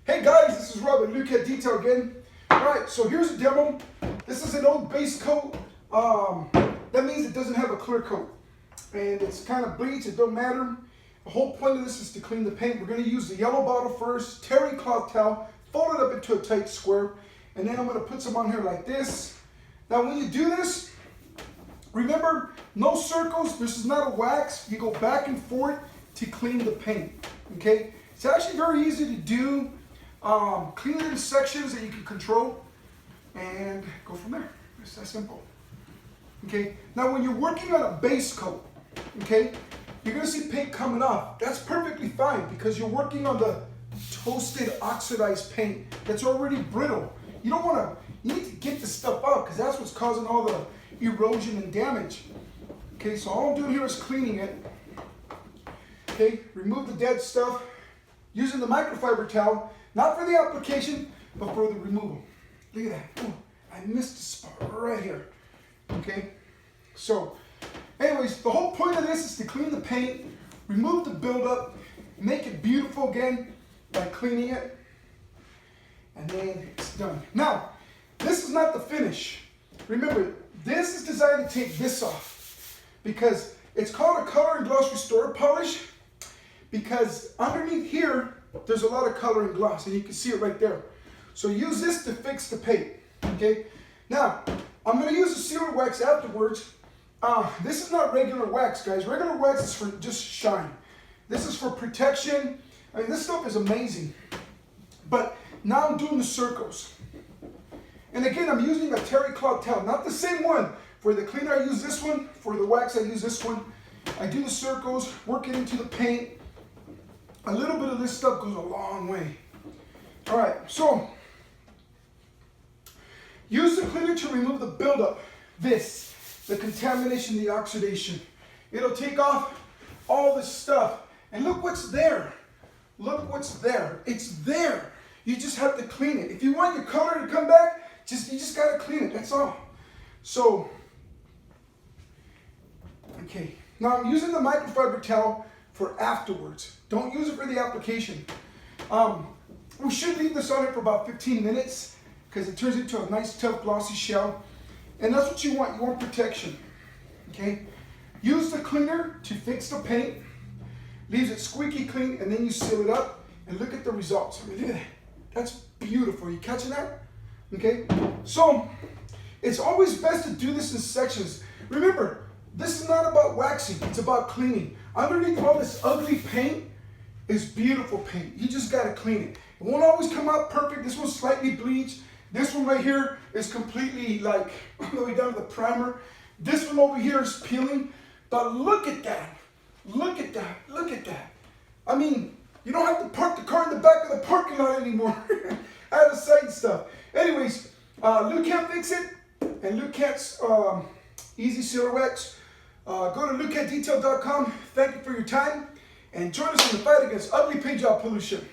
Hey guys, this is Robert, Lukat Detail again. Alright, so here's a demo. This is an old base coat. That means it doesn't have a clear coat. And it's kind of bleached, it don't matter. The whole point of this is to clean the paint. We're going to use the yellow bottle first, terry cloth towel, fold it up into a tight square, and then I'm going to put some on here like this. Now when you do this, remember, no circles. This is not a wax. You go back and forth to clean the paint, okay? It's actually very easy to do. Clean it in sections that you can control and go from there. It's that simple. Okay, now when you're working on a base coat, okay, you're gonna see paint coming off. That's perfectly fine because you're working on the toasted oxidized paint that's already brittle. You don't wanna, you need to get the stuff out because that's what's causing all the erosion and damage. Okay, so all I'm doing here is cleaning it. Okay, remove the dead stuff using the microfiber towel. Not for the application, but for the removal. Look at that. Oh, I missed a spot right here. Okay? So, anyways, the whole point of this is to clean the paint, remove the buildup, make it beautiful again by cleaning it, and then it's done. Now, this is not the finish. Remember, this is designed to take this off because it's called a color and gloss restore polish because underneath here, there's a lot of color and gloss, and you can see it right there. So use this to fix the paint, okay? Now, I'm gonna use a sealer wax afterwards. This is not regular wax, guys. Regular wax is for just shine. This is for protection. I mean, this stuff is amazing. But now I'm doing the circles. And again, I'm using a terry cloth towel, not the same one. For the cleaner, I use this one. For the wax, I use this one. I do the circles, work it into the paint. A little bit of this stuff goes a long way. All right, so use the cleaner to remove the buildup. The contamination, the oxidation. It'll take off all this stuff. And look what's there. Look what's there. It's there. You just have to clean it. If you want your color to come back, you just gotta clean it. That's all. So, okay. Now I'm using the microfiber towel for afterwards. Don't use it for the application. We should leave this on it for about 15 minutes because it turns into a nice, tough, glossy shell. And that's what you want. You want protection. Okay? Use the cleaner to fix the paint. Leaves it squeaky clean, and then you seal it up. And look at the results. I mean, look at that. That's beautiful. You catching that? Okay? So, it's always best to do this in sections. Remember, this is not about waxing. It's about cleaning. Underneath all this ugly paint is beautiful paint. You just got to clean it. It won't always come out perfect. This one's slightly bleached. This one right here is completely like all the way down to the primer. This one over here is peeling. But look at that. Look at that. Look at that. I mean, you don't have to park the car in the back of the parking lot anymore. Out of sight stuff. Anyways, Lukat Fix It and Lukat's Easy Sealer Wax. Go to lukaddetail.com. Thank you for your time. And join us in the fight against ugly paint job pollution.